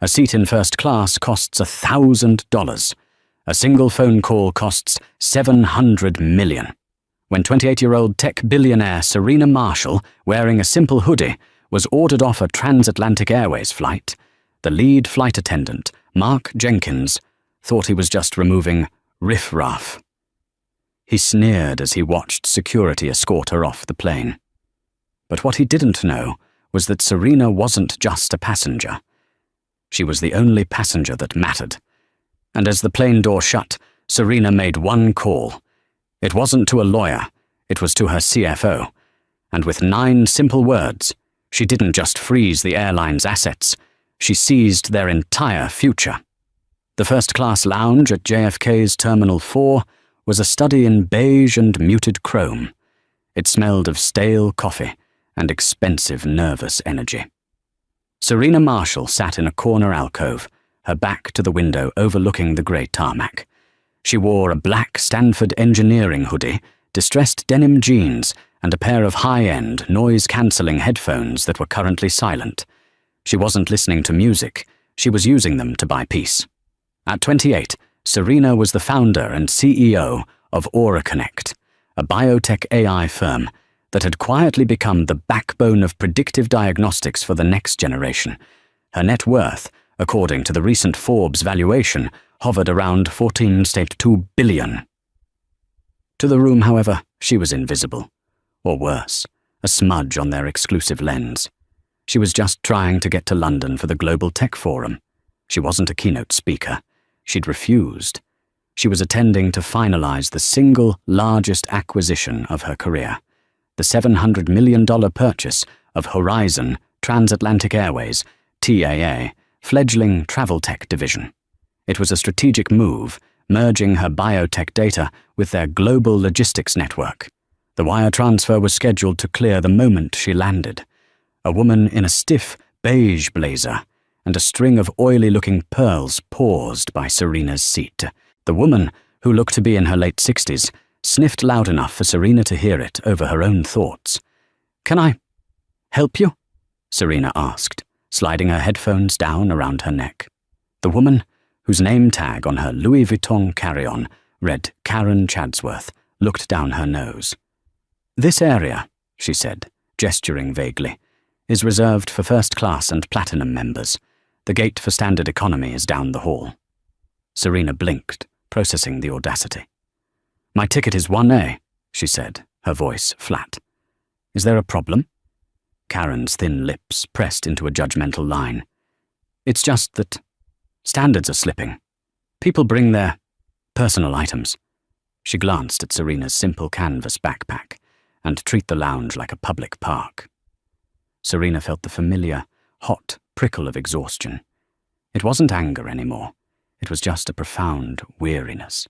A seat in first class costs $1,000. A single phone call costs $700 million. When 28-year-old tech billionaire Serena Marshall, wearing a simple hoodie, was ordered off a transatlantic airways flight, the lead flight attendant, Mark Jenkins, thought he was just removing riff-raff. He sneered as he watched security escort her off the plane. But what he didn't know was that Serena wasn't just a passenger. She was the only passenger that mattered. And as the plane door shut, Serena made one call. It wasn't to a lawyer, it was to her CFO. And with 9 simple words, she didn't just freeze the airline's assets, she seized their entire future. The first-class lounge at JFK's Terminal 4 was a study in beige and muted chrome. It smelled of stale coffee and expensive nervous energy. Serena Marshall sat in a corner alcove, her back to the window overlooking the grey tarmac. She wore a black Stanford engineering hoodie, distressed denim jeans, and a pair of high-end, noise-cancelling headphones that were currently silent. She wasn't listening to music, she was using them to buy peace. At 28, Serena was the founder and CEO of AuraConnect, a biotech AI firm that had quietly become the backbone of predictive diagnostics for the next generation. Her net worth, according to the recent Forbes valuation, hovered around $14.2 billion. To the room, however, she was invisible. Or worse, a smudge on their exclusive lens. She was just trying to get to London for the Global Tech Forum. She wasn't a keynote speaker. She'd refused. She was attending to finalize the single largest acquisition of her career, the $700 million purchase of Horizon Transatlantic Airways, TAA, fledgling travel tech division. It was a strategic move, merging her biotech data with their global logistics network. The wire transfer was scheduled to clear the moment she landed. A woman in a stiff, beige blazer and a string of oily-looking pearls paused by Serena's seat. The woman, who looked to be in her late 60s, sniffed loud enough for Serena to hear it over her own thoughts. "Can I help you?" Serena asked, sliding her headphones down around her neck. The woman, whose name tag on her Louis Vuitton carry-on read Karen Chadsworth, looked down her nose. "This area," she said, gesturing vaguely, "is reserved for first-class and platinum members. The gate for standard economy is down the hall." Serena blinked, processing the audacity. "My ticket is 1A, she said, her voice flat. "Is there a problem?" Karen's thin lips pressed into a judgmental line. "It's just that standards are slipping. People bring their personal items." She glanced at Serena's simple canvas backpack and treat the lounge like a public park. Serena felt the familiar, hot prickle of exhaustion. It wasn't anger anymore. It was just a profound weariness.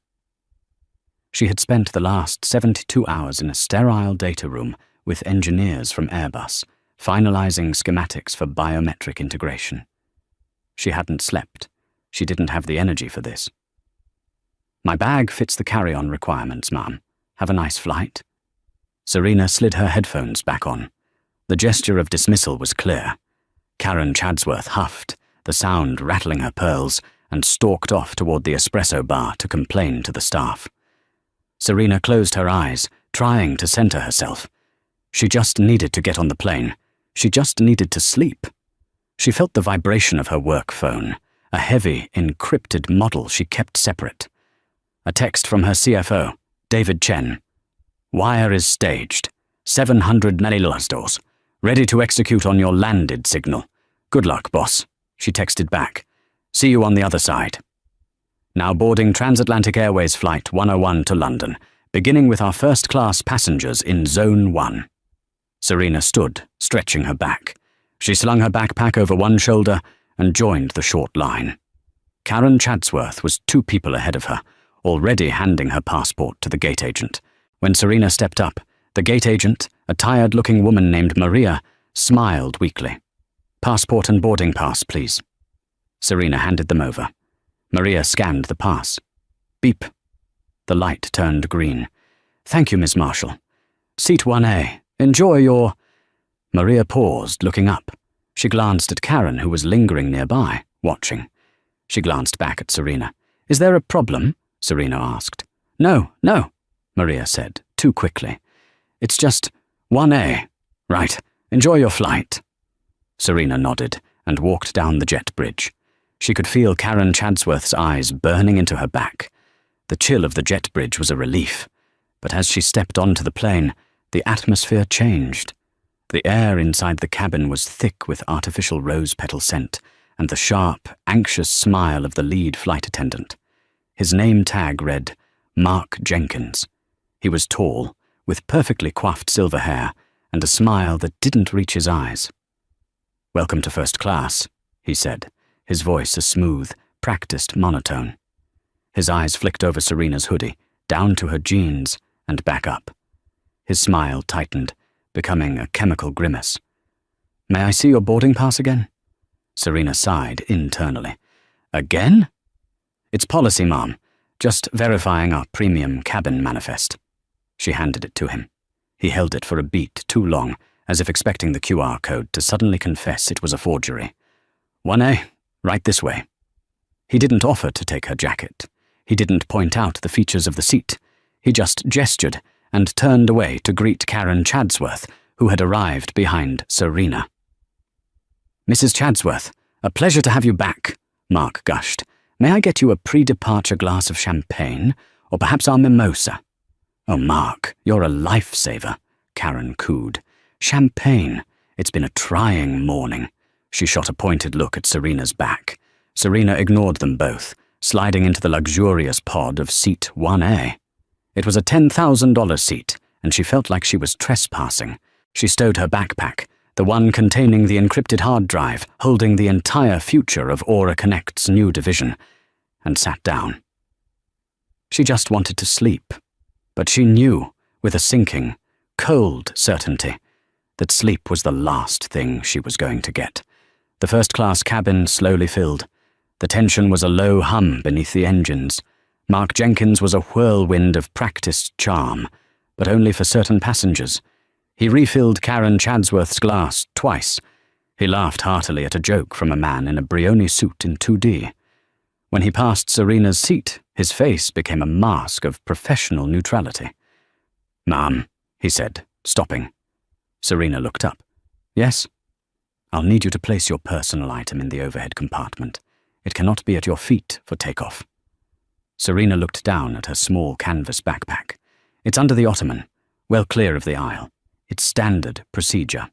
She had spent the last 72 hours in a sterile data room with engineers from Airbus, finalizing schematics for biometric integration. She hadn't slept. She didn't have the energy for this. "My bag fits the carry-on requirements, ma'am. Have a nice flight." Serena slid her headphones back on. The gesture of dismissal was clear. Karen Chadsworth huffed, the sound rattling her pearls, and stalked off toward the espresso bar to complain to the staff. Serena closed her eyes, trying to center herself. She just needed to get on the plane. She just needed to sleep. She felt the vibration of her work phone, a heavy, encrypted model she kept separate. A text from her CFO, David Chen. "Wire is staged. 700 militarysecrets. Ready to execute on your landed signal. Good luck, boss," she texted back. "See you on the other side." Now boarding Transatlantic Airways Flight 101 to London, beginning with our first-class passengers in Zone 1. Serena stood, stretching her back. She slung her backpack over one shoulder and joined the short line. Karen Chadsworth was 2 people ahead of her, already handing her passport to the gate agent. When Serena stepped up, the gate agent, a tired-looking woman named Maria, smiled weakly. "Passport and boarding pass, please." Serena handed them over. Maria scanned the pass. Beep. The light turned green. "Thank you, Miss Marshall. Seat 1A. Enjoy your—" Maria paused, looking up. She glanced at Karen, who was lingering nearby, watching. She glanced back at Serena. "Is there a problem?" Serena asked. "No, no," Maria said, too quickly. "It's just 1A. Right, enjoy your flight." Serena nodded and walked down the jet bridge. She could feel Karen Chadsworth's eyes burning into her back. The chill of the jet bridge was a relief, but as she stepped onto the plane, the atmosphere changed. The air inside the cabin was thick with artificial rose petal scent and the sharp, anxious smile of the lead flight attendant. His name tag read, Mark Jenkins. He was tall, with perfectly coiffed silver hair and a smile that didn't reach his eyes. "Welcome to first class," he said, his voice a smooth, practiced monotone. His eyes flicked over Serena's hoodie, down to her jeans, and back up. His smile tightened, becoming a chemical grimace. "May I see your boarding pass again?" Serena sighed internally. "Again?" "It's policy, Mom. Just verifying our premium cabin manifest." She handed it to him. He held it for a beat too long, as if expecting the QR code to suddenly confess it was a forgery. 1A, right this way." He didn't offer to take her jacket. He didn't point out the features of the seat. He just gestured and turned away to greet Karen Chadsworth, who had arrived behind Serena. "Mrs. Chadsworth, a pleasure to have you back," Mark gushed. "May I get you a pre-departure glass of champagne, or perhaps our mimosa?" "Oh, Mark, you're a lifesaver," Karen cooed. "Champagne. It's been a trying morning." She shot a pointed look at Serena's back. Serena ignored them both, sliding into the luxurious pod of seat 1A. It was a $10,000 seat, and she felt like she was trespassing. She stowed her backpack, the one containing the encrypted hard drive holding the entire future of Aura Connect's new division, and sat down. She just wanted to sleep, but she knew, with a sinking, cold certainty, that sleep was the last thing she was going to get. The first-class cabin slowly filled. The tension was a low hum beneath the engines. Mark Jenkins was a whirlwind of practiced charm, but only for certain passengers. He refilled Karen Chadsworth's glass twice. He laughed heartily at a joke from a man in a Brioni suit in 2D. When he passed Serena's seat, his face became a mask of professional neutrality. "Ma'am," he said, stopping. Serena looked up. "Yes?" "I'll need you to place your personal item in the overhead compartment. It cannot be at your feet for takeoff." Serena looked down at her small canvas backpack. "It's under the ottoman, well clear of the aisle. It's standard procedure."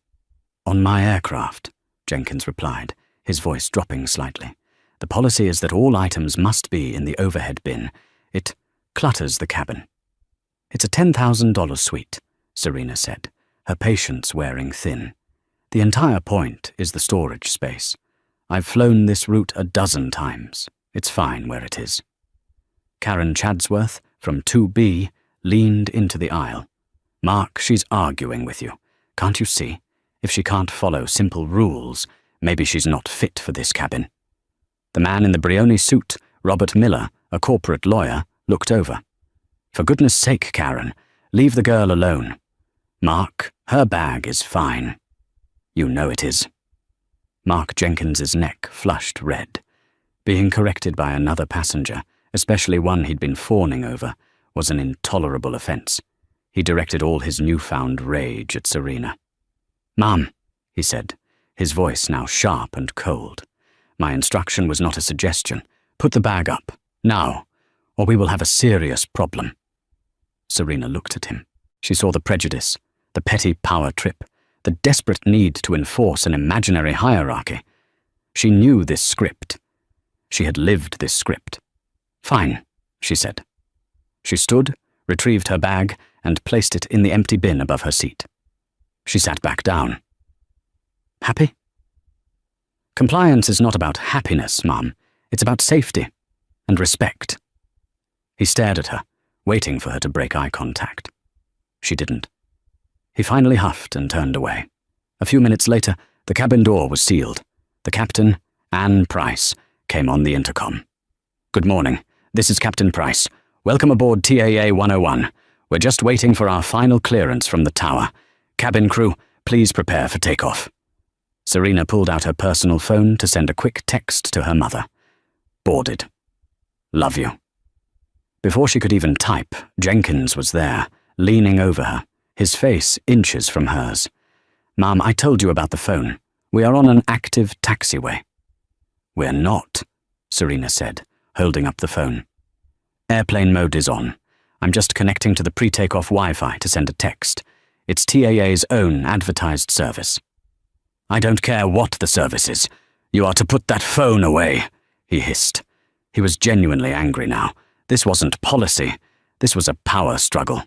"On my aircraft," Jenkins replied, his voice dropping slightly. "The policy is that all items must be in the overhead bin. It clutters the cabin." "It's a $10,000 suite," Serena said, her patience wearing thin. "The entire point is the storage space. I've flown this route a dozen times. It's fine where it is." Karen Chadsworth, from 2B, leaned into the aisle. "Mark, she's arguing with you. Can't you see? If she can't follow simple rules, maybe she's not fit for this cabin." The man in the Brioni suit, Robert Miller, a corporate lawyer, looked over. "For goodness sake, Karen, leave the girl alone. Mark, her bag is fine." "You know it is." Mark Jenkins's neck flushed red. Being corrected by another passenger, especially one he'd been fawning over, was an intolerable offense. He directed all his newfound rage at Serena. "Ma'am," he said, his voice now sharp and cold. "My instruction was not a suggestion. Put the bag up, now, or we will have a serious problem." Serena looked at him. She saw the prejudice, the petty power trip, the desperate need to enforce an imaginary hierarchy. She knew this script. She had lived this script. "Fine," she said. She stood, retrieved her bag, and placed it in the empty bin above her seat. She sat back down. "Happy?" "Compliance is not about happiness, Mum. It's about safety and respect." He stared at her, waiting for her to break eye contact. She didn't. He finally huffed and turned away. A few minutes later, the cabin door was sealed. The captain, Anne Price, came on the intercom. "Good morning. This is Captain Price. Welcome aboard TAA 101. We're just waiting for our final clearance from the tower. Cabin crew, please prepare for takeoff." Serena pulled out her personal phone to send a quick text to her mother. Boarded. Love you. Before she could even type, Jenkins was there, leaning over her, his face inches from hers. Mom, I told you about the phone. We are on an active taxiway. We're not, Serena said, holding up the phone. Airplane mode is on. I'm just connecting to the pre-takeoff Wi-Fi to send a text. It's TAA's own advertised service. I don't care what the service is. You are to put that phone away, he hissed. He was genuinely angry now. This wasn't policy. This was a power struggle.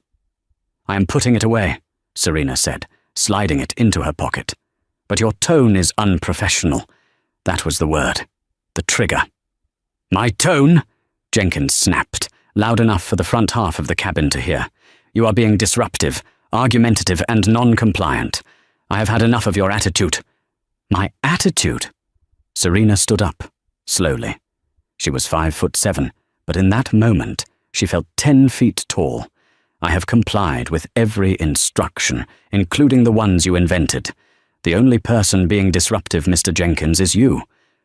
I am putting it away, Serena said, sliding it into her pocket. But your tone is unprofessional. That was the word. The trigger. My tone? Jenkins snapped, loud enough for the front half of the cabin to hear. You are being disruptive, argumentative, and non-compliant. I have had enough of your attitude. My attitude? Serena stood up, slowly. She was 5'7", but in that moment, she felt 10 feet tall. I have complied with every instruction, including the ones you invented. The only person being disruptive, Mr. Jenkins, is you.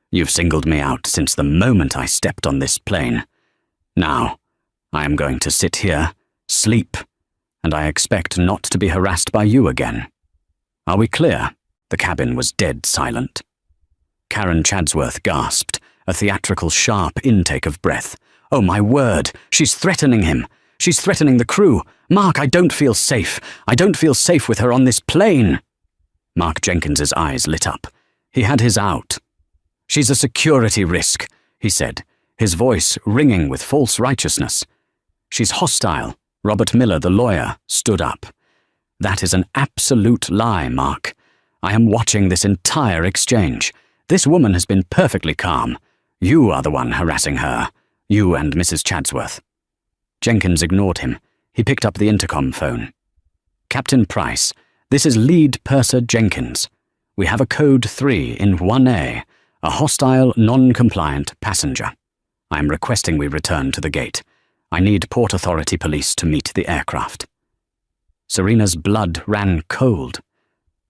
You've singled me out since the moment I stepped on this plane. Now, I am going to sit here, sleep, and I expect not to be harassed by you again. Are we clear? The cabin was dead silent. Karen Chadsworth gasped, a theatrical sharp intake of breath. Oh my word, she's threatening him. She's threatening the crew. Mark, I don't feel safe. I don't feel safe with her on this plane. Mark Jenkins's eyes lit up. He had his out. She's a security risk, he said, his voice ringing with false righteousness. She's hostile. Robert Miller, the lawyer, stood up. That is an absolute lie, Mark. I am watching this entire exchange. This woman has been perfectly calm. You are the one harassing her. You and Mrs. Chadsworth. Jenkins ignored him. He picked up the intercom phone. Captain Price, this is Lead Purser Jenkins. We have a code 3 in 1A, a hostile, non-compliant passenger. I am requesting we return to the gate. I need Port Authority police to meet the aircraft. Serena's blood ran cold.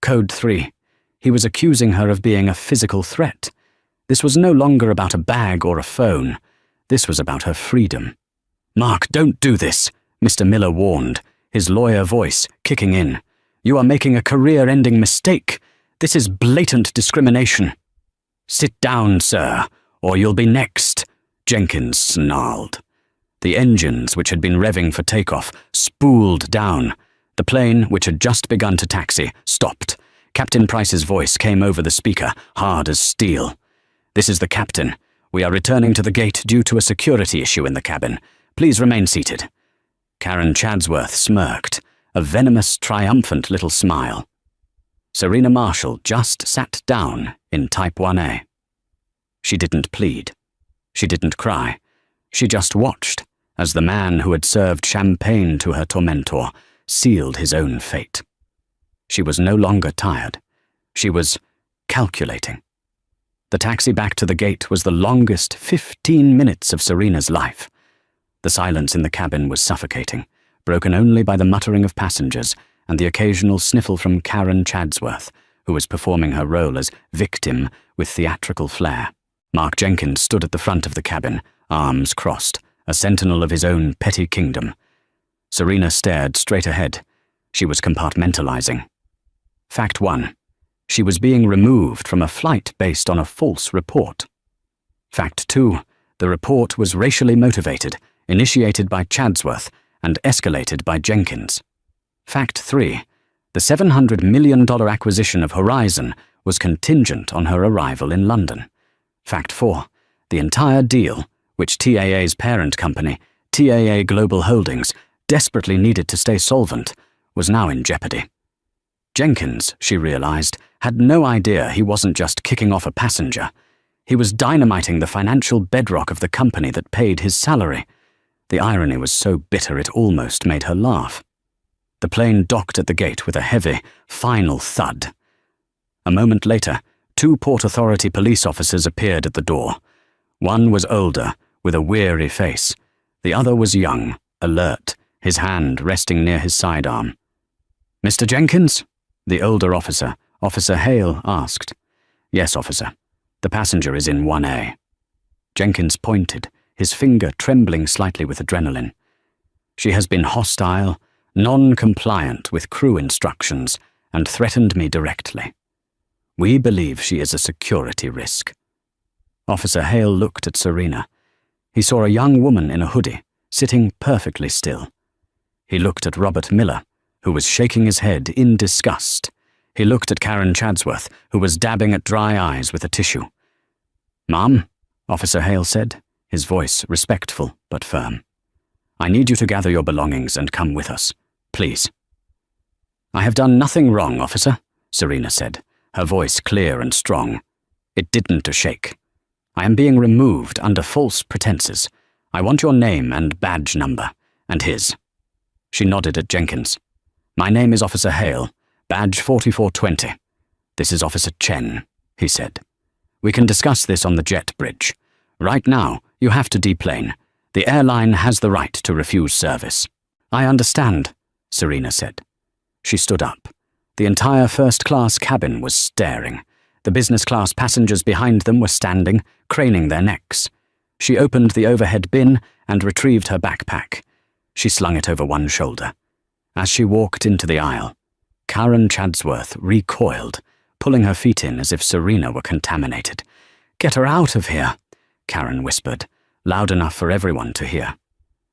Code 3. He was accusing her of being a physical threat. This was no longer about a bag or a phone. This was about her freedom. Mark, don't do this, Mr. Miller warned, his lawyer voice kicking in. You are making a career-ending mistake. This is blatant discrimination. Sit down, sir, or you'll be next, Jenkins snarled. The engines, which had been revving for takeoff, spooled down. The plane, which had just begun to taxi, stopped. Captain Price's voice came over the speaker, hard as steel. This is the captain. We are returning to the gate due to a security issue in the cabin. Please remain seated. Karen Chadsworth smirked, a venomous, triumphant little smile. Serena Marshall just sat down in Type 1A. She didn't plead. She didn't cry. She just watched as the man who had served champagne to her tormentor sealed his own fate. She was no longer tired. She was calculating. The taxi back to the gate was the longest 15 minutes of Serena's life. The silence in the cabin was suffocating, broken only by the muttering of passengers and the occasional sniffle from Karen Chadsworth, who was performing her role as victim with theatrical flair. Mark Jenkins stood at the front of the cabin, arms crossed, a sentinel of his own petty kingdom. Serena stared straight ahead. She was compartmentalizing. Fact 1. She was being removed from a flight based on a false report. Fact 2. The report was racially motivated, initiated by Chadsworth, and escalated by Jenkins. Fact 3. The $700 million acquisition of Horizon was contingent on her arrival in London. Fact 4. The entire deal, which TAA's parent company, TAA Global Holdings, desperately needed to stay solvent, was now in jeopardy. Jenkins, she realized, had no idea he wasn't just kicking off a passenger. He was dynamiting the financial bedrock of the company that paid his salary. The irony was so bitter it almost made her laugh. The plane docked at the gate with a heavy, final thud. A moment later, 2 Port Authority police officers appeared at the door. One was older, with a weary face. The other was young, alert, his hand resting near his sidearm. Mr. Jenkins? The older officer, Officer Hale, asked. Yes, officer. The passenger is in 1A. Jenkins pointed, his finger trembling slightly with adrenaline. She has been hostile, non-compliant with crew instructions, and threatened me directly. We believe she is a security risk. Officer Hale looked at Serena. He saw a young woman in a hoodie, sitting perfectly still. He looked at Robert Miller, who was shaking his head in disgust. He looked at Karen Chadsworth, who was dabbing at dry eyes with a tissue. "Ma'am," Officer Hale said, his voice respectful but firm. "I need you to gather your belongings and come with us. Please." "I have done nothing wrong, officer," Serena said, her voice clear and strong. It didn't shake. "I am being removed under false pretenses. I want your name and badge number, and his." She nodded at Jenkins. "My name is Officer Hale, badge 4420. This is Officer Chen," he said. "We can discuss this on the jet bridge. Right now, you have to deplane. The airline has the right to refuse service." "I understand," Serena said. She stood up. The entire first-class cabin was staring. The business-class passengers behind them were standing, craning their necks. She opened the overhead bin and retrieved her backpack. She slung it over one shoulder. As she walked into the aisle, Karen Chadsworth recoiled, pulling her feet in as if Serena were contaminated. "Get her out of here," Karen whispered, loud enough for everyone to hear.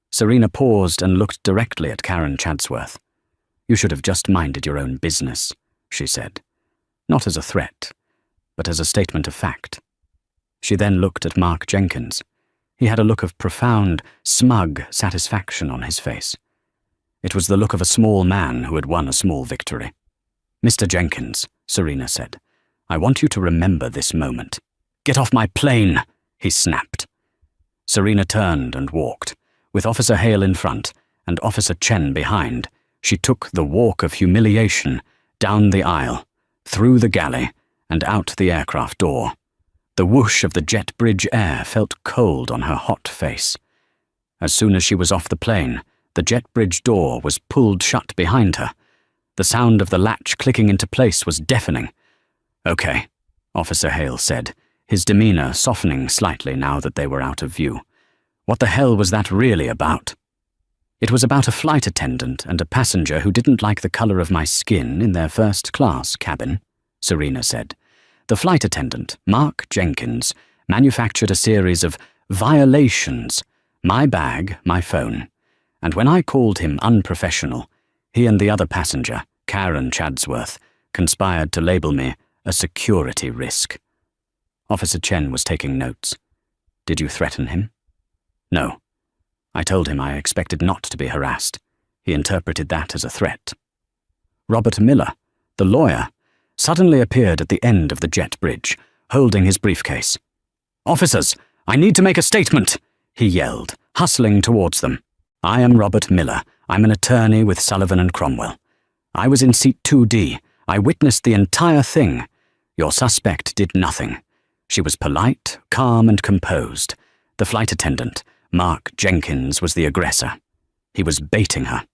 Serena paused and looked directly at Karen Chadsworth. "You should have just minded your own business," she said. Not as a threat, but as a statement of fact. She then looked at Mark Jenkins. He had a look of profound, smug satisfaction on his face. It was the look of a small man who had won a small victory. "Mr. Jenkins," Serena said, "I want you to remember this moment." "Get off my plane," he snapped. Serena turned and walked. With Officer Hale in front and Officer Chen behind, she took the walk of humiliation down the aisle, through the galley, and out the aircraft door. The whoosh of the jet bridge air felt cold on her hot face. As soon as she was off the plane, the jet bridge door was pulled shut behind her. The sound of the latch clicking into place was deafening. "Okay," Officer Hale said, his demeanor softening slightly now that they were out of view. "What the hell was that really about?" "It was about a flight attendant and a passenger who didn't like the color of my skin in their first-class cabin," Serena said. "The flight attendant, Mark Jenkins, manufactured a series of violations, my bag, my phone, and when I called him unprofessional, he and the other passenger, Karen Chadsworth, conspired to label me a security risk." Officer Chen was taking notes. "Did you threaten him?" "No. I told him I expected not to be harassed. He interpreted that as a threat." Robert Miller, the lawyer, suddenly appeared at the end of the jet bridge, holding his briefcase. "Officers, I need to make a statement," he yelled, hustling towards them. "I am Robert Miller. I'm an attorney with Sullivan and Cromwell. I was in seat 2D. I witnessed the entire thing. Your suspect did nothing. She was polite, calm, and composed. The flight attendant, Mark Jenkins, was the aggressor. He was baiting her.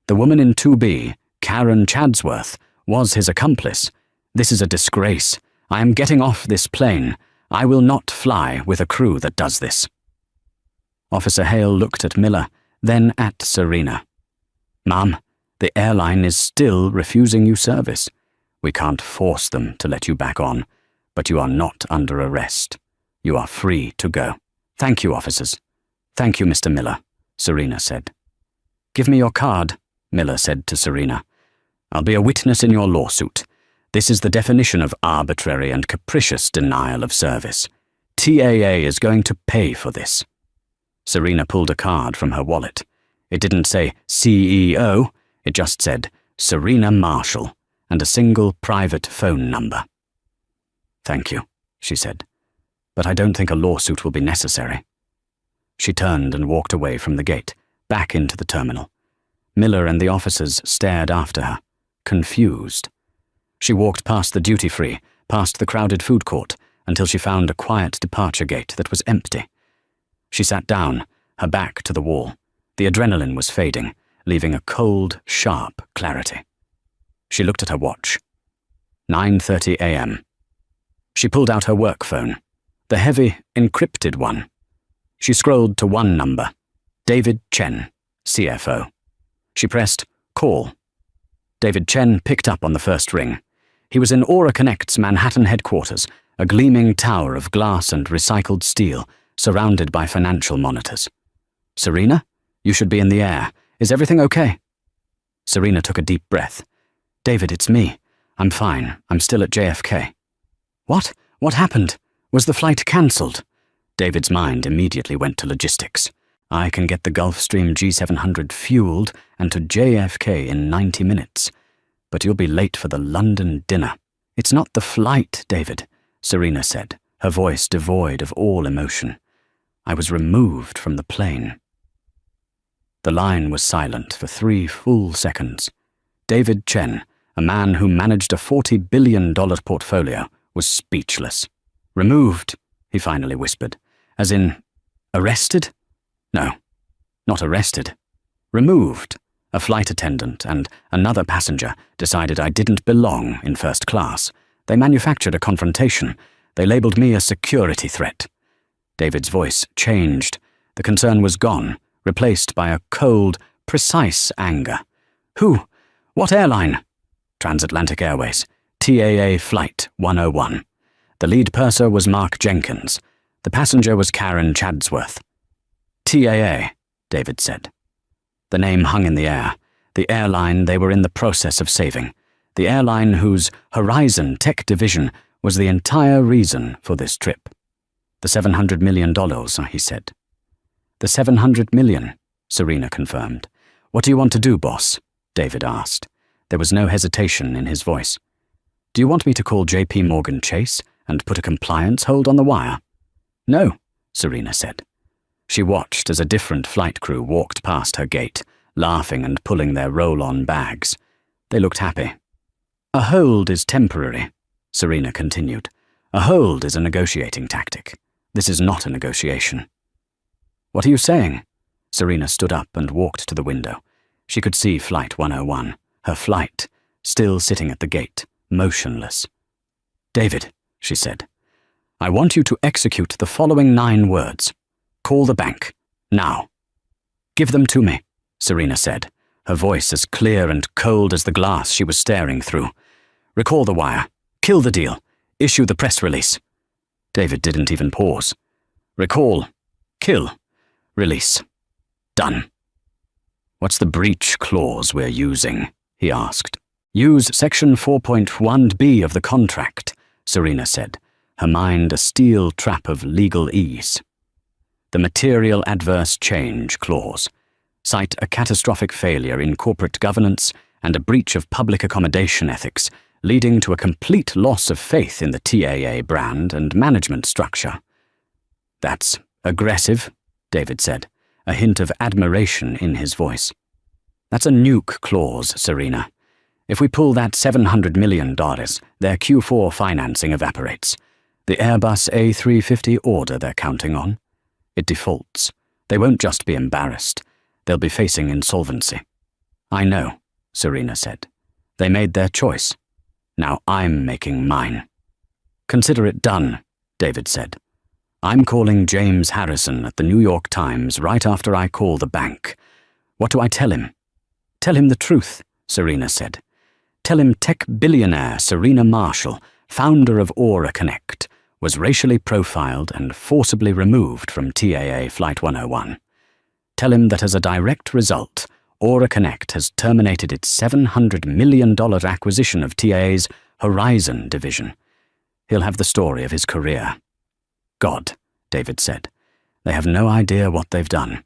The woman in 2B, Karen Chadsworth, was his accomplice. This is a disgrace. I am getting off this plane. I will not fly with a crew that does this." Officer Hale looked at Miller, then at Serena. "Ma'am, the airline is still refusing you service. We can't force them to let you back on, but you are not under arrest. You are free to go." "Thank you, officers." "Thank you, Mr. Miller," Serena said. "Give me your card," Miller said to Serena. "I'll be a witness in your lawsuit. This is the definition of arbitrary and capricious denial of service. TAA is going to pay for this." Serena pulled a card from her wallet. It didn't say CEO, it just said Serena Marshall and a single private phone number. "Thank you," she said, "but I don't think a lawsuit will be necessary." She turned and walked away from the gate, back into the terminal. Miller and the officers stared after her, confused. She walked past the duty-free, past the crowded food court, until she found a quiet departure gate that was empty. She sat down, her back to the wall. The adrenaline was fading, leaving a cold, sharp clarity. She looked at her watch. 9:30 a.m. She pulled out her work phone, the heavy, encrypted one. She scrolled to one number, David Chen, CFO. She pressed call. David Chen picked up on the first ring. He was in Aura Connect's Manhattan headquarters, a gleaming tower of glass and recycled steel, surrounded by financial monitors. Serena? You should be in the air. Is everything okay? Serena took a deep breath. David, it's me. I'm fine. I'm still at JFK. What? What happened? Was the flight cancelled? David's mind immediately went to logistics. I can get the Gulfstream G700 fueled and to JFK in 90 minutes. But you'll be late for the London dinner. It's not the flight, David, Serena said, her voice devoid of all emotion. I was removed from the plane. The line was silent for 3 full seconds. David Chen, a man who managed a $40 billion portfolio, was speechless. Removed, he finally whispered. As in, arrested? No, not arrested. Removed. A flight attendant and another passenger decided I didn't belong in first class. They manufactured a confrontation. They labeled me a security threat. David's voice changed. The concern was gone, replaced by a cold, precise anger. Who? What airline? Transatlantic Airways, TAA Flight 101. The lead purser was Mark Jenkins. The passenger was Karen Chadsworth. TAA, David said. The name hung in the air. The airline they were in the process of saving. The airline whose Horizon Tech division was the entire reason for this trip. The $700 million, he said. The $700 million, Serena confirmed. What do you want to do, boss? David asked. There was no hesitation in his voice. Do you want me to call JP Morgan Chase and put a compliance hold on the wire? No, Serena said. She watched as a different flight crew walked past her gate, laughing and pulling their roll-on bags. They looked happy. A hold is temporary, Serena continued. A hold is a negotiating tactic. This is not a negotiation. What are you saying? Serena stood up and walked to the window. She could see Flight 101, her flight, still sitting at the gate, motionless. David, she said, I want you to execute the following 9 words. Call the bank. Now. Give them to me, Serena said, her voice as clear and cold as the glass she was staring through. Recall the wire. Kill the deal. Issue the press release. David didn't even pause. Recall. Kill. Release. Done. What's the breach clause we're using? He asked. Use Section 4.1b of the contract, Serena said, her mind a steel trap of legal ease. The material adverse change clause. Cite a catastrophic failure in corporate governance and a breach of public accommodation ethics, leading to a complete loss of faith in the TAA brand and management structure. That's aggressive, David said, a hint of admiration in his voice. That's a nuke clause, Serena. If we pull that $700 million, their Q4 financing evaporates. The Airbus A350 order they're counting on. It defaults. They won't just be embarrassed. They'll be facing insolvency. I know, Serena said. They made their choice. Now I'm making mine. Consider it done, David said. I'm calling James Harrison at the New York Times right after I call the bank. What do I tell him? Tell him the truth, Serena said. Tell him tech billionaire Serena Marshall, founder of Aura Connect, was racially profiled and forcibly removed from TAA Flight 101. Tell him that as a direct result, Aura Connect has terminated its $700 million acquisition of TAA's Horizon division. He'll have the story of his career. God, David said. They have no idea what they've done.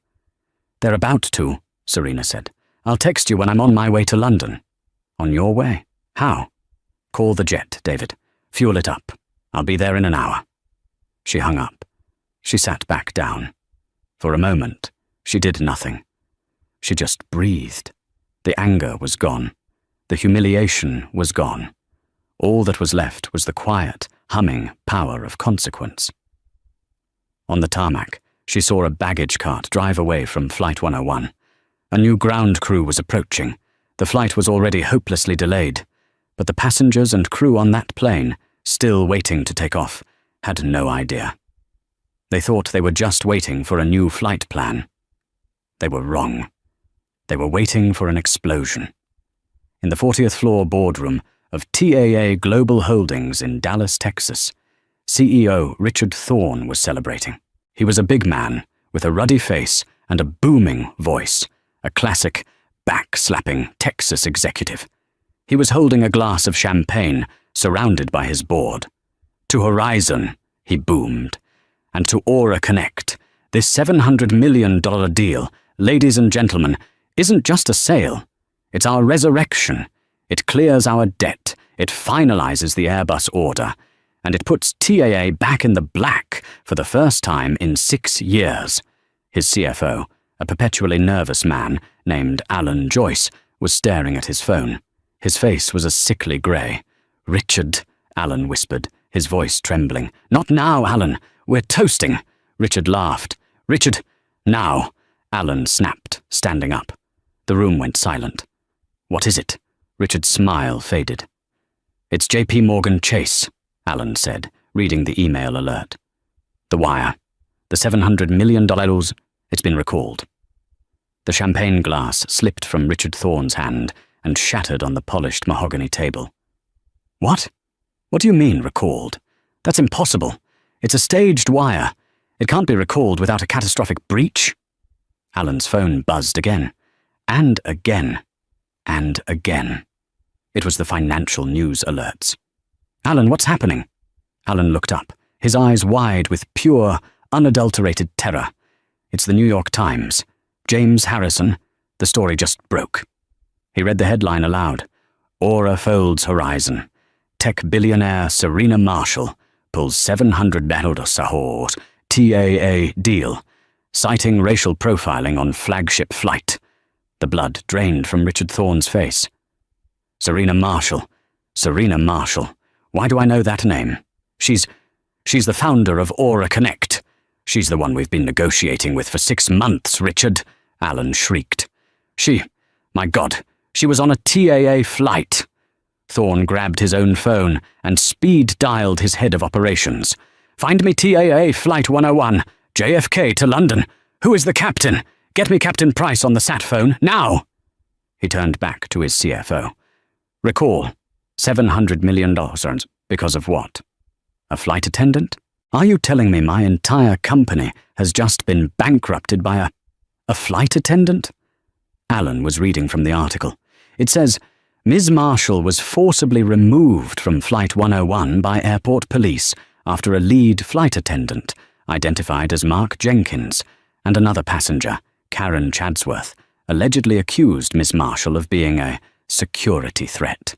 They're about to, Serena said. I'll text you when I'm on my way to London. On your way? How? Call the jet, David. Fuel it up. I'll be there in an hour. She hung up. She sat back down. For a moment, she did nothing. She just breathed. The anger was gone. The humiliation was gone. All that was left was the quiet, humming power of consequence. On the tarmac, she saw a baggage cart drive away from Flight 101. A new ground crew was approaching. The flight was already hopelessly delayed, but the passengers and crew on that plane, still waiting to take off, had no idea. They thought they were just waiting for a new flight plan. They were wrong. They were waiting for an explosion. In the 40th floor boardroom of TAA Global Holdings in Dallas, Texas, CEO Richard Thorne was celebrating. He was a big man with a ruddy face and a booming voice, a classic, back-slapping Texas executive. He was holding a glass of champagne, surrounded by his board. "To Horizon," he boomed, "and to Aura Connect, this $700 million deal, ladies and gentlemen, isn't just a sale. It's our resurrection. It clears our debt. It finalizes the Airbus order. And it puts TAA back in the black for the first time in 6 years." His CFO, a perpetually nervous man named Alan Joyce, was staring at his phone. His face was a sickly grey. "Richard," Alan whispered, his voice trembling. "Not now, Alan. We're toasting." Richard laughed. "Richard, now," Alan snapped, standing up. The room went silent. "What is it?" Richard's smile faded. "It's JP Morgan Chase," Alan said, reading the email alert. "The wire. The $700 million, it's been recalled." The champagne glass slipped from Richard Thorne's hand and shattered on the polished mahogany table. "What? What do you mean, recalled? That's impossible. It's a staged wire. It can't be recalled without a catastrophic breach." Alan's phone buzzed again, and again, and again. It was the financial news alerts. "Alan, what's happening?" Alan looked up, his eyes wide with pure, unadulterated terror. "It's the New York Times. James Harrison. The story just broke." He read the headline aloud. "Aura folds Horizon. Tech billionaire Serena Marshall pulls $700 million TAA deal, citing racial profiling on flagship flight." The blood drained from Richard Thorne's face. Serena Marshall. Serena Marshall. Why do I know that name? She's the founder of Aura Connect. She's the one we've been negotiating with for 6 months, Richard, Alan shrieked. My God, she was on a TAA flight." Thorne grabbed his own phone and speed-dialed his head of operations. "Find me TAA Flight 101, JFK to London. Who is the captain? Get me Captain Price on the sat phone, now!" He turned back to his CFO. "Recall, $700 million, because of what? A flight attendant? Are you telling me my entire company has just been bankrupted by a flight attendant?" Alan was reading from the article. It says, "Ms. Marshall was forcibly removed from Flight 101 by airport police after a lead flight attendant, identified as Mark Jenkins, and another passenger, Karen Chadsworth, allegedly accused Ms. Marshall of being a security threat.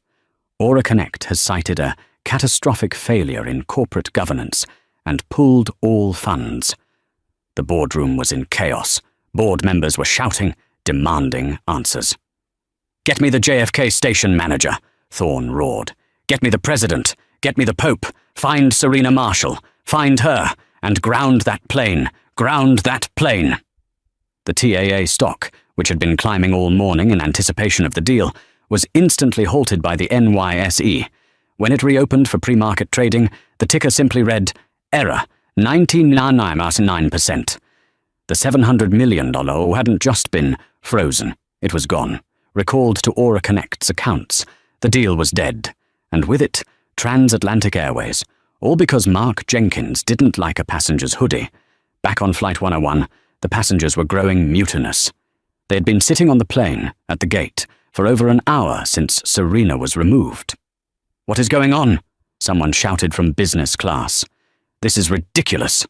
Aura Connect has cited a catastrophic failure in corporate governance and pulled all funds." The boardroom was in chaos. Board members were shouting, demanding answers. "Get me the JFK station manager," Thorne roared. "Get me the president. Get me the Pope. Find Serena Marshall. Find her. And ground that plane. Ground that plane." The TAA stock, which had been climbing all morning in anticipation of the deal, was instantly halted by the NYSE. When it reopened for pre-market trading, the ticker simply read, "Error, 99.9%. The $700 million hadn't just been frozen. It was gone, recalled to Aura Connect's accounts. The deal was dead, and with it, Transatlantic Airways, all because Mark Jenkins didn't like a passenger's hoodie. Back on Flight 101, the passengers were growing mutinous. They had been sitting on the plane, at the gate, for over an hour since Serena was removed. "What is going on?" someone shouted from business class. "This is ridiculous."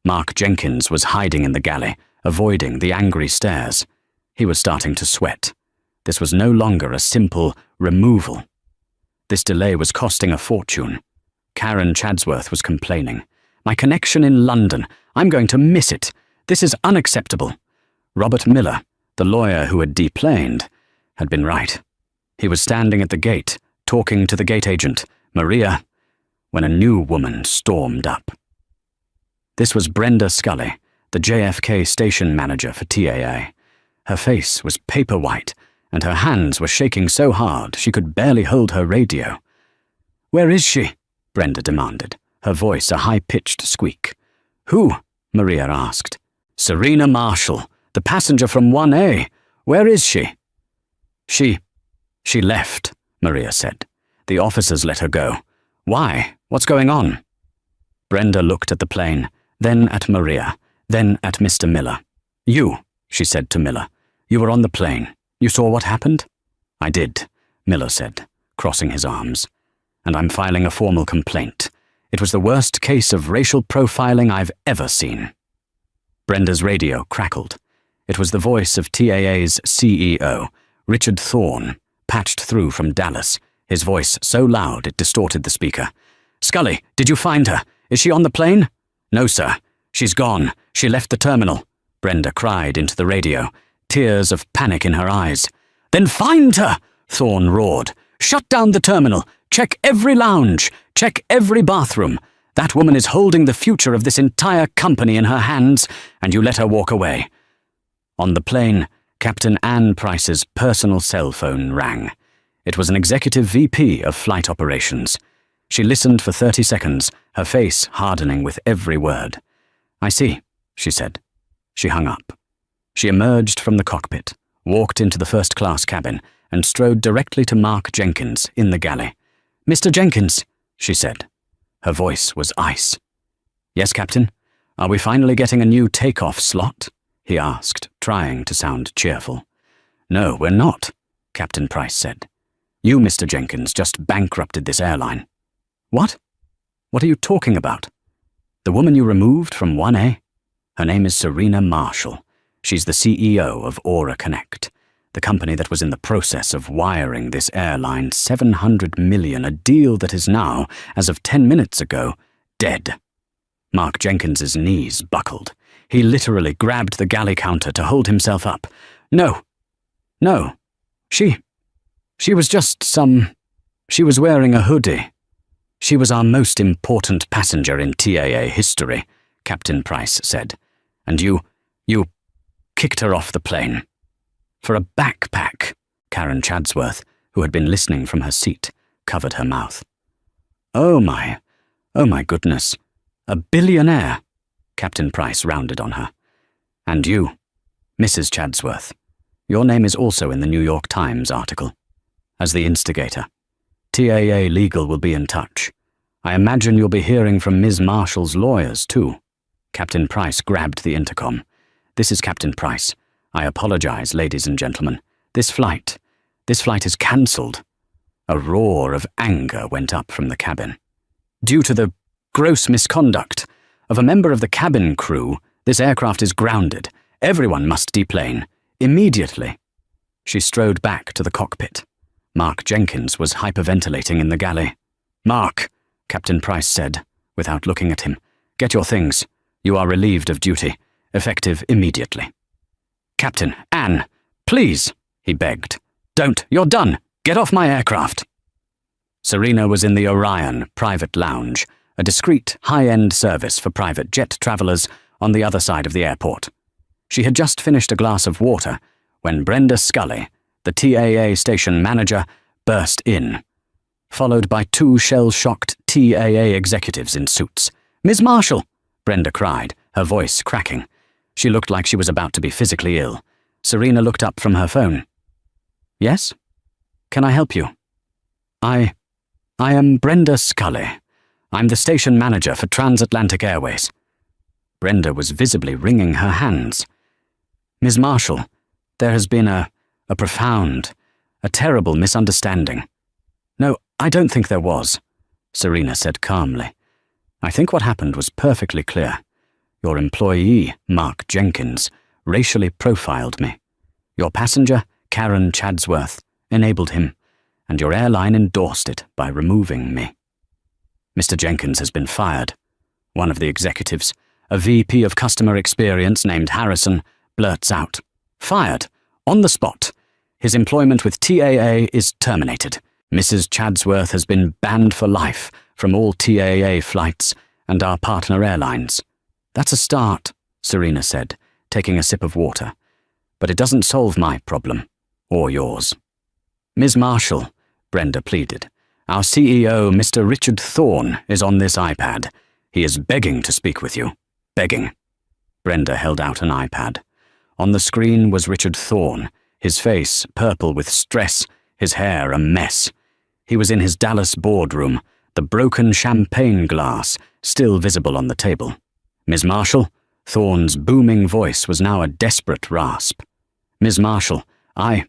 Mark Jenkins was hiding in the galley, avoiding the angry stares. He was starting to sweat. This was no longer a simple removal. This delay was costing a fortune. Karen Chadsworth was complaining. "My connection in London. I'm going to miss it. This is unacceptable." Robert Miller, the lawyer who had deplaned, had been right. He was standing at the gate, talking to the gate agent, Maria, when a new woman stormed up. This was Brenda Scully, the JFK station manager for TAA. Her face was paper white, and her hands were shaking so hard she could barely hold her radio. "Where is she?" Brenda demanded, her voice a high-pitched squeak. Who? Maria asked. Serena Marshall, the passenger from 1A. Where is she? She left, Maria said. The officers let her go. Why? What's going on? Brenda looked at the plane, then at Maria, then at Mr. Miller. You, she said to Miller. You were on the plane. You saw what happened? I did, Miller said, crossing his arms. And I'm filing a formal complaint. It was the worst case of racial profiling I've ever seen. Brenda's radio crackled. It was the voice of TAA's CEO, Richard Thorne, patched through from Dallas, his voice so loud it distorted the speaker. Scully, did you find her? Is she on the plane? No, sir. She's gone. She left the terminal, Brenda cried into the radio, tears of panic in her eyes. Then find her, Thorne roared. Shut down the terminal. Check every lounge. Check every bathroom. That woman is holding the future of this entire company in her hands, and you let her walk away. On the plane, Captain Ann Price's personal cell phone rang. It was an executive VP of flight operations. She listened for 30 seconds, her face hardening with every word. I see, she said. She hung up. She emerged from the cockpit, walked into the first-class cabin, and strode directly to Mark Jenkins in the galley. Mr. Jenkins, she said. Her voice was ice. Yes, Captain. Are we finally getting a new takeoff slot? He asked, trying to sound cheerful. No, we're not, Captain Price said. You, Mr. Jenkins, just bankrupted this airline. What? What are you talking about? The woman you removed from 1A? Her name is Serena Marshall. She's the CEO of Aura Connect, the company that was in the process of wiring this airline $700 million, a deal that is now, as of 10 minutes ago, dead. Mark Jenkins's knees buckled. He literally grabbed the galley counter to hold himself up. No. She was just She was wearing a hoodie. She was our most important passenger in TAA history, Captain Price said. And you kicked her off the plane. For a backpack, Karen Chadsworth, who had been listening from her seat, covered her mouth. Oh my goodness. A billionaire, Captain Price rounded on her. And you, Mrs. Chadsworth. Your name is also in the New York Times article, as the instigator. TAA Legal will be in touch. I imagine you'll be hearing from Ms. Marshall's lawyers, too. Captain Price grabbed the intercom. This is Captain Price. I apologize, ladies and gentlemen. This flight is cancelled. A roar of anger went up from the cabin. Due to the gross misconduct of a member of the cabin crew, this aircraft is grounded. Everyone must deplane. Immediately. She strode back to the cockpit. Mark Jenkins was hyperventilating in the galley. Mark, Captain Price said, without looking at him, get your things. You are relieved of duty, effective immediately. Captain, Anne, please, he begged. Don't, you're done. Get off my aircraft. Serena was in the Orion private lounge, a discreet, high-end service for private jet travelers on the other side of the airport. She had just finished a glass of water when Brenda Scully, the TAA station manager, burst in, followed by two shell-shocked TAA executives in suits. Ms. Marshall, Brenda cried, her voice cracking. She looked like she was about to be physically ill. Serena looked up from her phone. Yes? Can I help you? I am Brenda Scully. I'm the station manager for Transatlantic Airways. Brenda was visibly wringing her hands. Ms. Marshall, there has been a profound, a terrible misunderstanding. No, I don't think there was, Serena said calmly. I think what happened was perfectly clear. Your employee, Mark Jenkins, racially profiled me. Your passenger, Karen Chadsworth, enabled him, and your airline endorsed it by removing me. Mr. Jenkins has been fired. One of the executives, a VP of customer experience named Harrison, blurts out. Fired. On the spot. His employment with TAA is terminated. Mrs. Chadsworth has been banned for life from all TAA flights and our partner airlines. That's a start, Serena said, taking a sip of water. But it doesn't solve my problem, or yours. Ms. Marshall, Brenda pleaded, Our CEO, Mr. Richard Thorne, is on this iPad. He is begging to speak with you. Begging." Brenda held out an iPad. On the screen was Richard Thorne, his face purple with stress, his hair a mess. He was in his Dallas boardroom, the broken champagne glass still visible on the table. "Ms. Marshall?" Thorne's booming voice was now a desperate rasp. "Ms. Marshall, I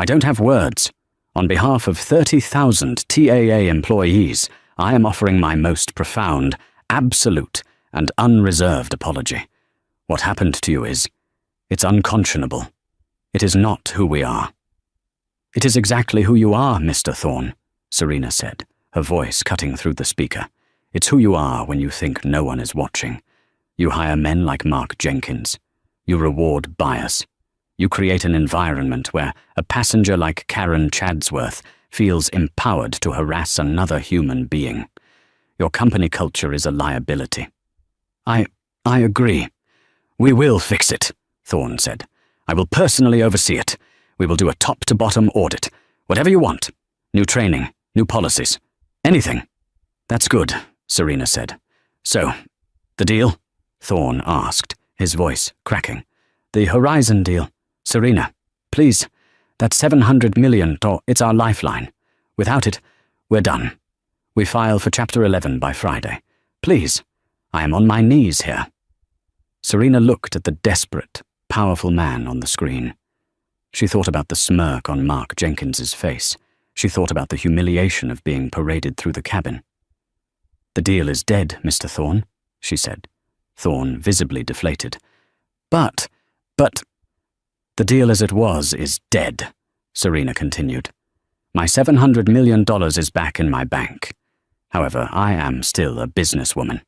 don't have words. On behalf of 30,000 TAA employees, I am offering my most profound, absolute, and unreserved apology. What happened to you it's unconscionable. It is not who we are." "It is exactly who you are, Mr. Thorne," Serena said, her voice cutting through the speaker. "It's who you are when you think no one is watching. You hire men like Mark Jenkins. You reward bias. You create an environment where a passenger like Karen Chadsworth feels empowered to harass another human being. Your company culture is a liability." I agree. "We will fix it," Thorne said. "I will personally oversee it. We will do a top-to-bottom audit. Whatever you want. New training, new policies. Anything." "That's good," Serena said. "So, the deal?" Thorne asked, his voice cracking. "The Horizon deal. Serena, please, that $700 million, it's our lifeline. Without it, we're done. We file for Chapter 11 by Friday. Please, I am on my knees here." Serena looked at the desperate, powerful man on the screen. She thought about the smirk on Mark Jenkins's face. She thought about the humiliation of being paraded through the cabin. "The deal is dead, Mr. Thorne," she said. Thorne visibly deflated. But... "The deal as it was is dead," Serena continued. "My $700 million is back in my bank. However, I am still a businesswoman,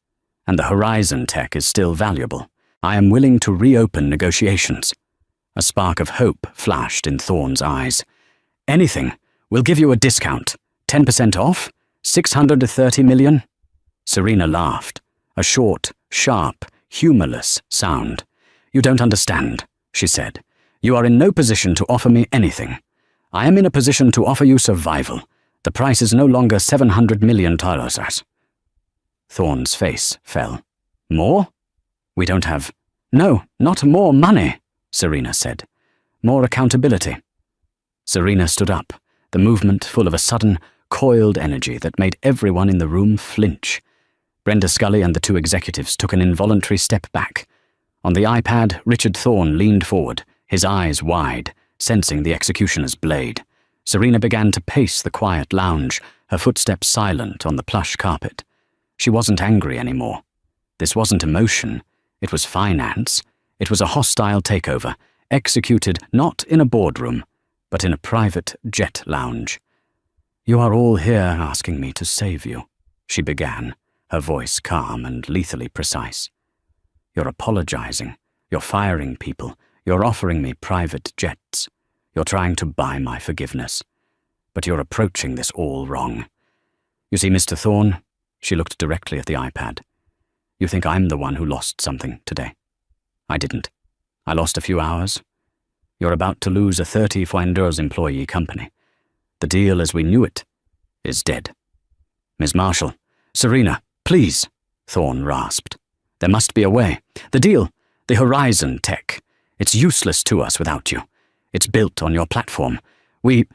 and the Horizon tech is still valuable. I am willing to reopen negotiations." A spark of hope flashed in Thorne's eyes. "Anything. We'll give you a discount. 10% off? $630 million? Serena laughed, a short, sharp, humorless sound. "You don't understand," she said. "You are in no position to offer me anything. I am in a position to offer you survival. The price is no longer $700 million. Thorne's face fell. "More? We don't have—" "No, not more money," Serena said. "More accountability." Serena stood up, the movement full of a sudden, coiled energy that made everyone in the room flinch. Brenda Scully and the two executives took an involuntary step back. On the iPad, Richard Thorne leaned forward, his eyes wide, sensing the executioner's blade. Serena began to pace the quiet lounge, her footsteps silent on the plush carpet. She wasn't angry anymore. This wasn't emotion. It was finance. It was a hostile takeover, executed not in a boardroom, but in a private jet lounge. "You are all here asking me to save you," she began, her voice calm and lethally precise. "You're apologizing. You're firing people. You're offering me private jets. You're trying to buy my forgiveness. But you're approaching this all wrong. You see, Mr. Thorne," she looked directly at the iPad, "you think I'm the one who lost something today. I didn't. I lost a few hours. You're about to lose a 30 employee company. The deal as we knew it is dead." "Ms. Marshall, Serena, please," Thorne rasped. "There must be a way. The deal, the Horizon tech, it's useless to us without you. It's built on your platform. We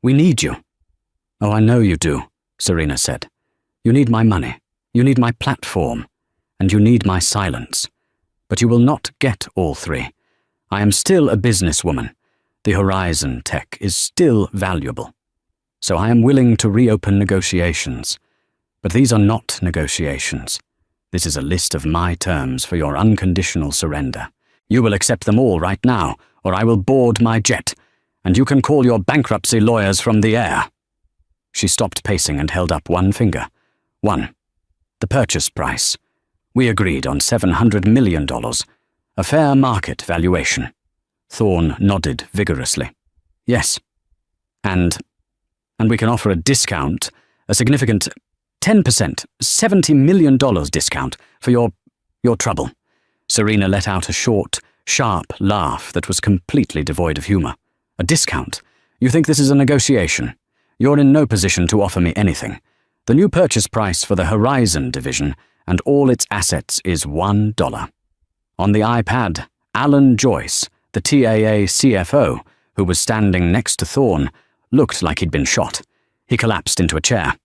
need you." "Oh, I know you do," Serena said. "You need my money. You need my platform. And you need my silence. But you will not get all three. I am still a businesswoman. The Horizon tech is still valuable. So I am willing to reopen negotiations. But these are not negotiations. This is a list of my terms for your unconditional surrender. You will accept them all right now, or I will board my jet, and you can call your bankruptcy lawyers from the air." She stopped pacing and held up one finger. "1. The purchase price. We agreed on $700 million. A fair market valuation." Thorne nodded vigorously. "Yes. And we can offer a discount, a significant 10%, $70 million discount for your trouble." Serena let out a short, sharp laugh that was completely devoid of humor. "A discount? You think this is a negotiation? You're in no position to offer me anything. The new purchase price for the Horizon division and all its assets is $1. On the iPad, Alan Joyce, the TAA CFO, who was standing next to Thorne, looked like he'd been shot. He collapsed into a chair.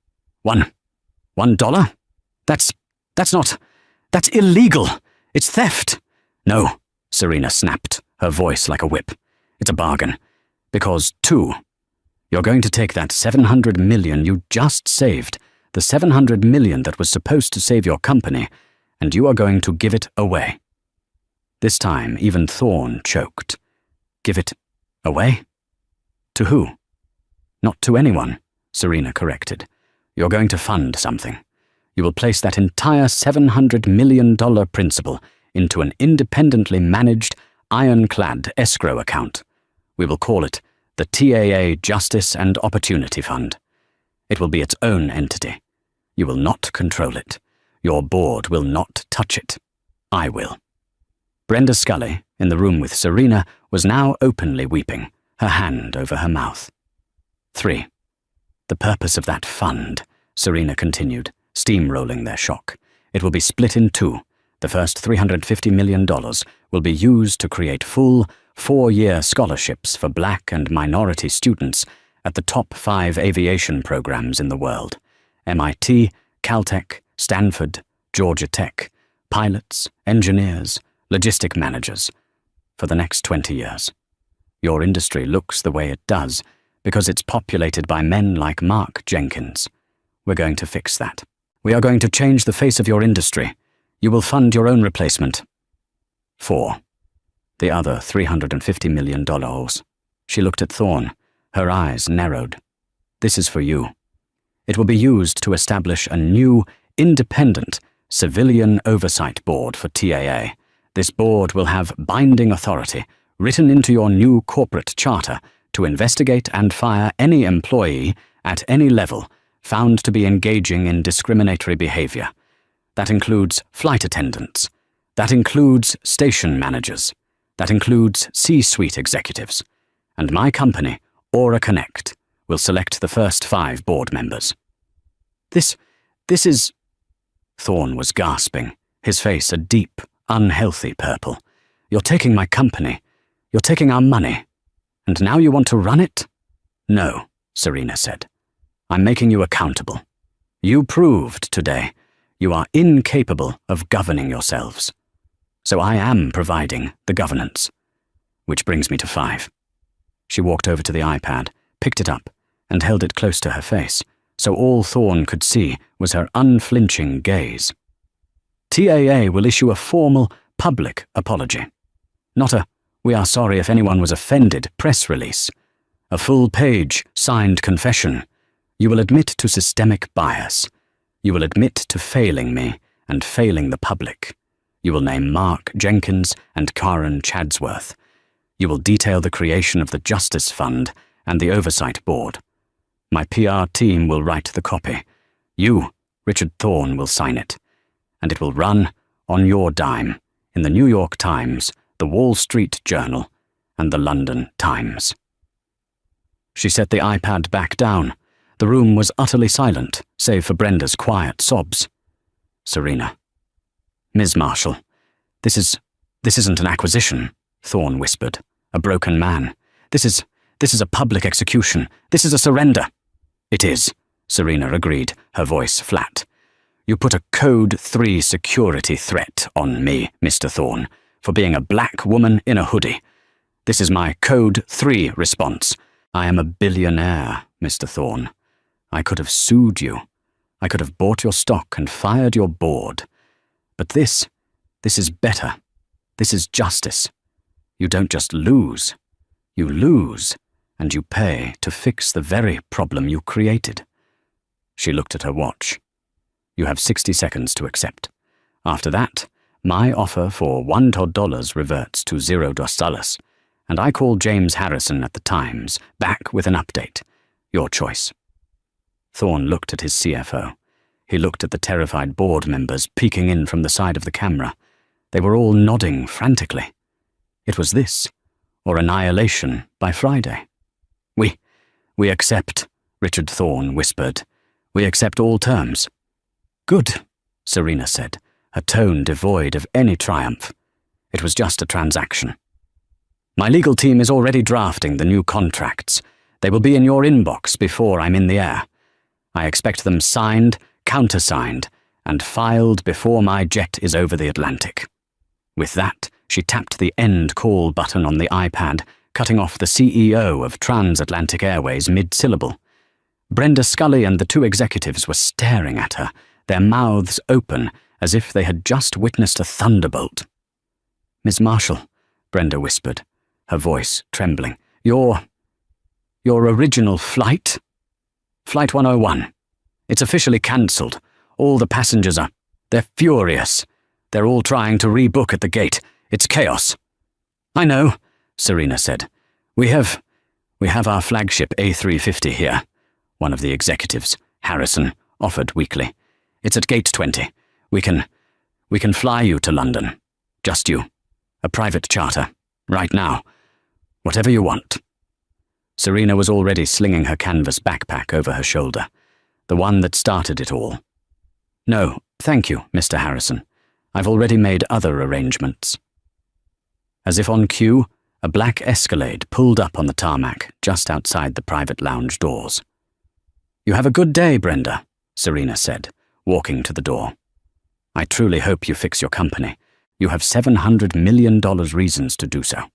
$1? That's illegal. It's theft. No, Serena snapped, her voice like a whip. It's a bargain. Because, 2, you're going to take that $700 million you just saved, the $700 million that was supposed to save your company, and you are going to give it away. This time, even Thorne choked. Give it away? To who? Not to anyone, Serena corrected. You're going to fund something. You will place that entire $700 million principal into an independently managed, ironclad escrow account. We will call it the TAA Justice and Opportunity Fund. It will be its own entity. You will not control it. Your board will not touch it. I will. Brenda Scully, in the room with Serena, was now openly weeping, her hand over her mouth. 3. The purpose of that fund, Serena continued, steamrolling their shock. It will be split in 2. The first $350 million will be used to create full, 4-year scholarships for black and minority students at the top 5 aviation programs in the world: MIT, Caltech, Stanford, Georgia Tech, pilots, engineers, logistic managers, for the next 20 years. Your industry looks the way it does because it's populated by men like Mark Jenkins. We're going to fix that. We are going to change the face of your industry. You will fund your own replacement. 4. The other $350 million. She looked at Thorne. Her eyes narrowed. This is for you. It will be used to establish a new, independent, civilian oversight board for TAA. This board will have binding authority, written into your new corporate charter, to investigate and fire any employee at any level found to be engaging in discriminatory behavior. That includes flight attendants. That includes station managers. That includes C-suite executives. And my company, Aura Connect, will select the first 5 board members. This is... Thorne was gasping, his face a deep, unhealthy purple. You're taking my company. You're taking our money. And now you want to run it? No, Serena said. I'm making you accountable. You proved today you are incapable of governing yourselves. So I am providing the governance. Which brings me to 5. She walked over to the iPad, picked it up, and held it close to her face, so all Thorne could see was her unflinching gaze. TAA will issue a formal, public apology. Not a "we are sorry if anyone was offended" press release. A full-page, signed confession. You will admit to systemic bias. You will admit to failing me and failing the public. You will name Mark Jenkins and Karen Chadsworth. You will detail the creation of the Justice Fund and the Oversight Board. My PR team will write the copy. You, Richard Thorne, will sign it. And it will run, on your dime, in the New York Times, the Wall Street Journal, and the London Times. She set the iPad back down. The room was utterly silent, save for Brenda's quiet sobs. Serena. Ms. Marshall, this isn't an acquisition, Thorne whispered, a broken man. This is a public execution. This is a surrender. It is, Serena agreed, her voice flat. You put a Code 3 security threat on me, Mr. Thorne, for being a black woman in a hoodie. This is my Code 3 response. I am a billionaire, Mr. Thorne. I could have sued you. I could have bought your stock and fired your board. But this is better. This is justice. You don't just lose. You lose, and you pay to fix the very problem you created. She looked at her watch. You have 60 seconds to accept. After that, my offer for $1 reverts to $0, and I call James Harrison at the Times back with an update. Your choice. Thorne looked at his CFO. He looked at the terrified board members peeking in from the side of the camera. They were all nodding frantically. It was this, or annihilation by Friday. We accept, Richard Thorne whispered. "We accept all terms." "Good," Serena said, her tone devoid of any triumph. It was just a transaction. "My legal team is already drafting the new contracts. They will be in your inbox before I'm in the air. I expect them signed, countersigned, and filed before my jet is over the Atlantic." With that, she tapped the end call button on the iPad, cutting off the CEO of Transatlantic Airways mid-syllable. Brenda Scully and the two executives were staring at her, their mouths open as if they had just witnessed a thunderbolt. "Miss Marshall," Brenda whispered, her voice trembling, Your original flight? Flight 101. It's officially cancelled. All the passengers they're furious. They're all trying to rebook at the gate. It's chaos." "I know," Serena said. We have our flagship A350 here," one of the executives, Harrison, offered weakly. "It's at gate 20. We can fly you to London. Just you. A private charter. Right now. Whatever you want." Serena was already slinging her canvas backpack over her shoulder, the one that started it all. "No, thank you, Mr. Harrison. I've already made other arrangements." As if on cue, a black Escalade pulled up on the tarmac just outside the private lounge doors. "You have a good day, Brenda," Serena said, walking to the door. "I truly hope you fix your company. You have $700 million reasons to do so."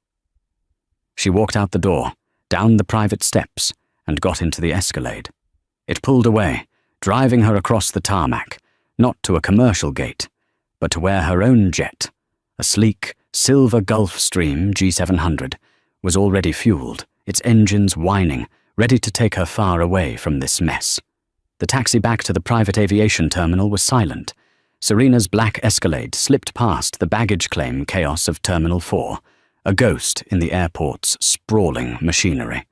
She walked out the door, down the private steps, and got into the Escalade. It pulled away, driving her across the tarmac, not to a commercial gate, but to where her own jet, a sleek, silver Gulfstream G700, was already fueled, its engines whining, ready to take her far away from this mess. The taxi back to the private aviation terminal was silent. Serena's black Escalade slipped past the baggage claim chaos of Terminal 4, a ghost in the airport's sprawling machinery.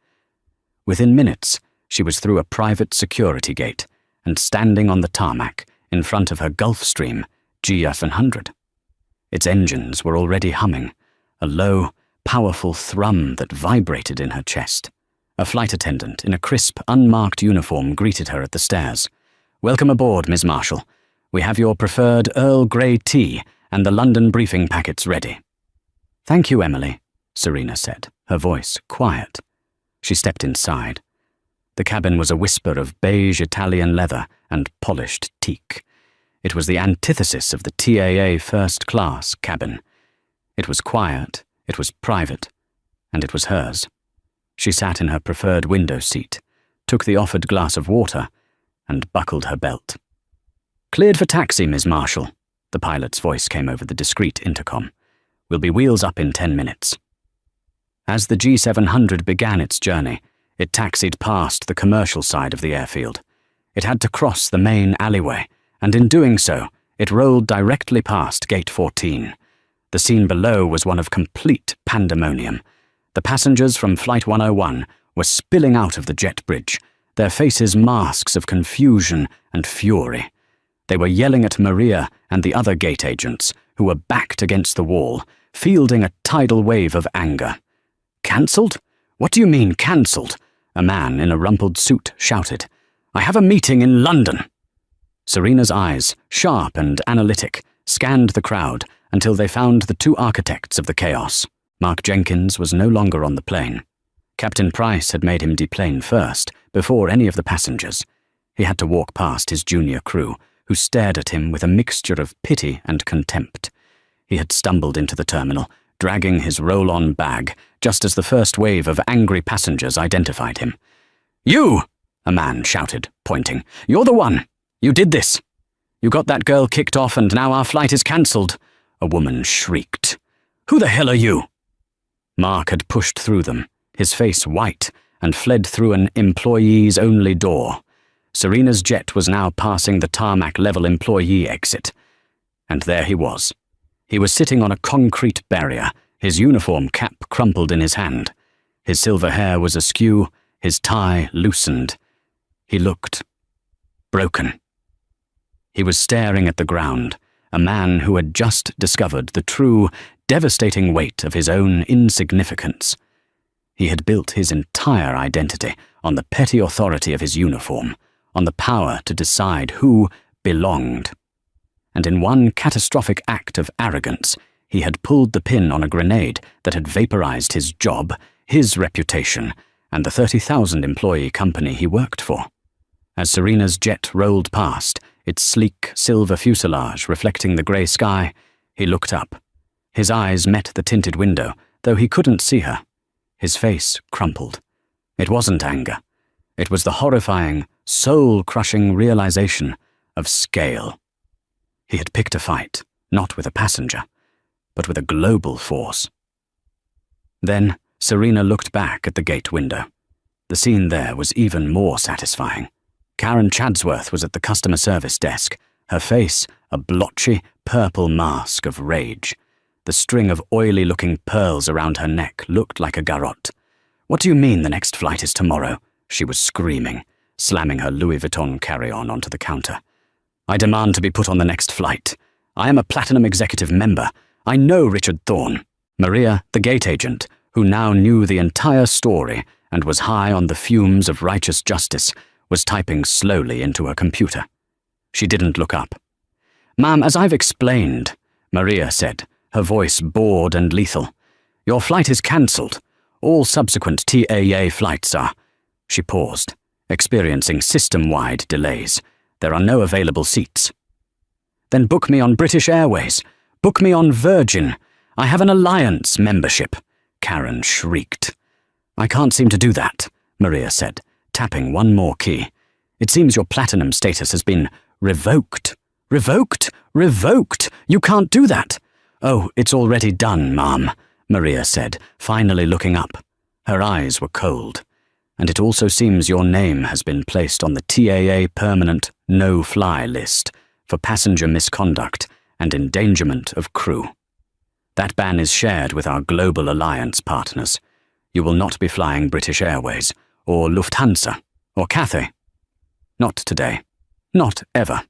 Within minutes, she was through a private security gate and standing on the tarmac in front of her Gulfstream G700. Its engines were already humming, a low, powerful thrum that vibrated in her chest. A flight attendant in a crisp, unmarked uniform greeted her at the stairs. "Welcome aboard, Ms. Marshall. We have your preferred Earl Grey tea and the London briefing packets ready." "Thank you, Emily," Serena said, her voice quiet. She stepped inside. The cabin was a whisper of beige Italian leather and polished teak. It was the antithesis of the TAA first-class cabin. It was quiet, it was private, and it was hers. She sat in her preferred window seat, took the offered glass of water, and buckled her belt. "Cleared for taxi, Ms. Marshall," the pilot's voice came over the discreet intercom. "We'll be wheels up in 10 minutes. As the G700 began its journey, it taxied past the commercial side of the airfield. It had to cross the main alleyway, and in doing so, it rolled directly past Gate 14. The scene below was one of complete pandemonium. The passengers from Flight 101 were spilling out of the jet bridge, their faces masks of confusion and fury. They were yelling at Maria and the other gate agents, who were backed against the wall, fielding a tidal wave of anger. "Cancelled? What do you mean, cancelled?" a man in a rumpled suit shouted. "I have a meeting in London." Serena's eyes, sharp and analytic, scanned the crowd until they found the two architects of the chaos. Mark Jenkins was no longer on the plane. Captain Price had made him deplane first, before any of the passengers. He had to walk past his junior crew, who stared at him with a mixture of pity and contempt. He had stumbled into the terminal, dragging his roll-on bag, just as the first wave of angry passengers identified him. "You!" a man shouted, pointing. "You're the one! You did this! You got that girl kicked off and now our flight is cancelled!" a woman shrieked. "Who the hell are you?" Mark had pushed through them, his face white, and fled through an employees-only door. Serena's jet was now passing the tarmac-level employee exit. And there he was. He was sitting on a concrete barrier, his uniform cap crumpled in his hand. His silver hair was askew, his tie loosened. He looked broken. He was staring at the ground, a man who had just discovered the true, devastating weight of his own insignificance. He had built his entire identity on the petty authority of his uniform, on the power to decide who belonged. And in one catastrophic act of arrogance, he had pulled the pin on a grenade that had vaporized his job, his reputation, and the 30,000-employee company he worked for. As Serena's jet rolled past, its sleek silver fuselage reflecting the grey sky, he looked up. His eyes met the tinted window, though he couldn't see her. His face crumpled. It wasn't anger. It was the horrifying, soul-crushing realization of scale. He had picked a fight, not with a passenger, but with a global force. Then Serena looked back at the gate window. The scene there was even more satisfying. Karen Chadsworth was at the customer service desk, her face a blotchy, purple mask of rage. The string of oily-looking pearls around her neck looked like a garrote. "What do you mean the next flight is tomorrow?" she was screaming, slamming her Louis Vuitton carry-on onto the counter. "I demand to be put on the next flight. I am a Platinum Executive member. I know Richard Thorne." Maria, the gate agent, who now knew the entire story and was high on the fumes of righteous justice, was typing slowly into her computer. She didn't look up. "Ma'am, as I've explained," Maria said, her voice bored and lethal, "your flight is cancelled. All subsequent TAA flights are—" She paused, experiencing system-wide delays. "There are no available seats." "Then book me on British Airways. Book me on Virgin. I have an Alliance membership," Karen shrieked. "I can't seem to do that," Maria said, tapping one more key. "It seems your platinum status has been revoked." "Revoked? Revoked? You can't do that." "Oh, it's already done, ma'am," Maria said, finally looking up. Her eyes were cold. "And it also seems your name has been placed on the TAA permanent no-fly list for passenger misconduct and endangerment of crew. That ban is shared with our global alliance partners. You will not be flying British Airways, or Lufthansa, or Cathay. Not today. Not ever."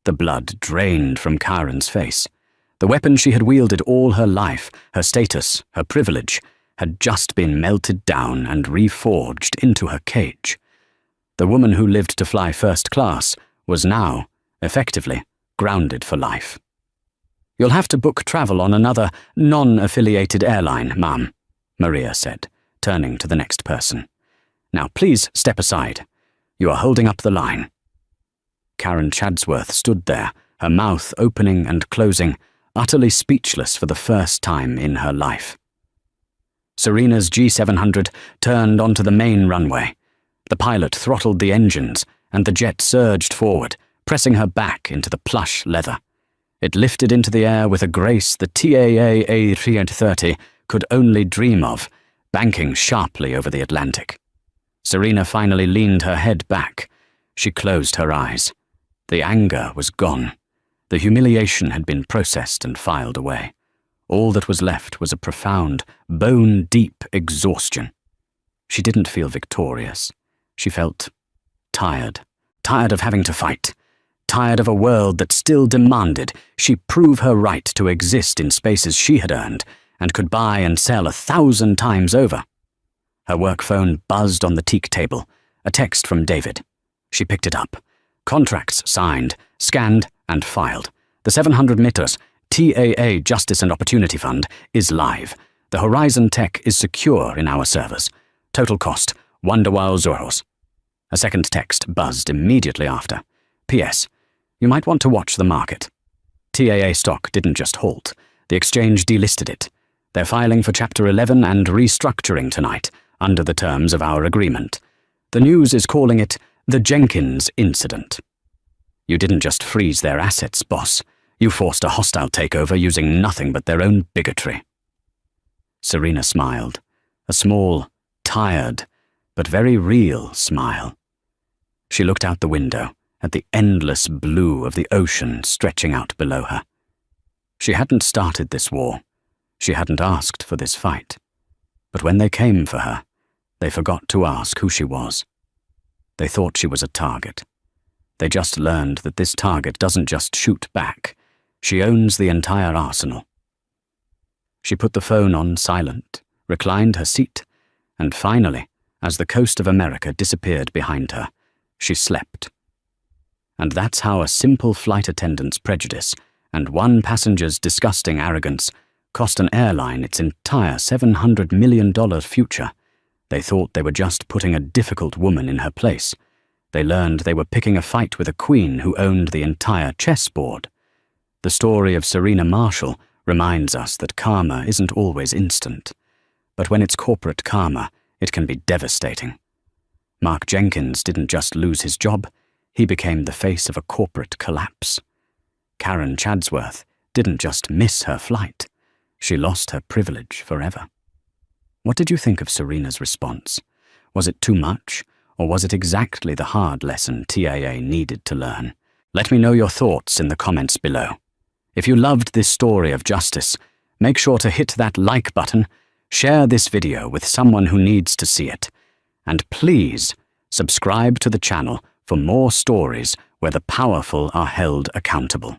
The blood drained from Karen's face. The weapon she had wielded all her life, her status, her privilege, had just been melted down and reforged into her cage. The woman who lived to fly first class was now, effectively, grounded for life. "You'll have to book travel on another non-affiliated airline, ma'am," Maria said, turning to the next person. "Now please step aside. You are holding up the line." Karen Chadsworth stood there, her mouth opening and closing, utterly speechless for the first time in her life. Serena's G700 turned onto the main runway. The pilot throttled the engines, and the jet surged forward, pressing her back into the plush leather. It lifted into the air with a grace the TAA A330 could only dream of, banking sharply over the Atlantic. Serena finally leaned her head back. She closed her eyes. The anger was gone. The humiliation had been processed and filed away. All that was left was a profound, bone-deep exhaustion. She didn't feel victorious. She felt tired. Tired of having to fight. Tired of a world that still demanded she prove her right to exist in spaces she had earned and could buy and sell 1,000 times over. Her work phone buzzed on the teak table, a text from David. She picked it up. Contracts signed, scanned, and filed. The 700 meters TAA Justice and Opportunity Fund is live. The Horizon Tech is secure in our servers. Total cost, €1. A second text buzzed immediately after. P.S. You might want to watch the market. TAA stock didn't just halt. The exchange delisted it. They're filing for Chapter 11 and restructuring tonight, under the terms of our agreement. The news is calling it the Jenkins Incident. You didn't just freeze their assets, boss. You forced a hostile takeover using nothing but their own bigotry. Serena smiled. A small, tired, but very real smile. She looked out the window at the endless blue of the ocean stretching out below her. She hadn't started this war. She hadn't asked for this fight. But when they came for her, they forgot to ask who she was. They thought she was a target. They just learned that this target doesn't just shoot back. She owns the entire arsenal. She put the phone on silent, reclined her seat, and finally, As the coast of America disappeared behind her, she slept. And that's how a simple flight attendant's prejudice and one passenger's disgusting arrogance cost an airline its entire $700 million future. They thought they were just putting a difficult woman in her place. They learned they were picking a fight with a queen who owned the entire chessboard. The story of Serena Marshall reminds us that karma isn't always instant. But when it's corporate karma, it can be devastating. Mark Jenkins didn't just lose his job, he became the face of a corporate collapse. Karen Chadsworth didn't just miss her flight, she lost her privilege forever. What did you think of Serena's response? Was it too much, or was it exactly the hard lesson TAA needed to learn? Let me know your thoughts in the comments below. If you loved this story of justice, make sure to hit that like button, share this video with someone who needs to see it, and please subscribe to the channel for more stories where the powerful are held accountable.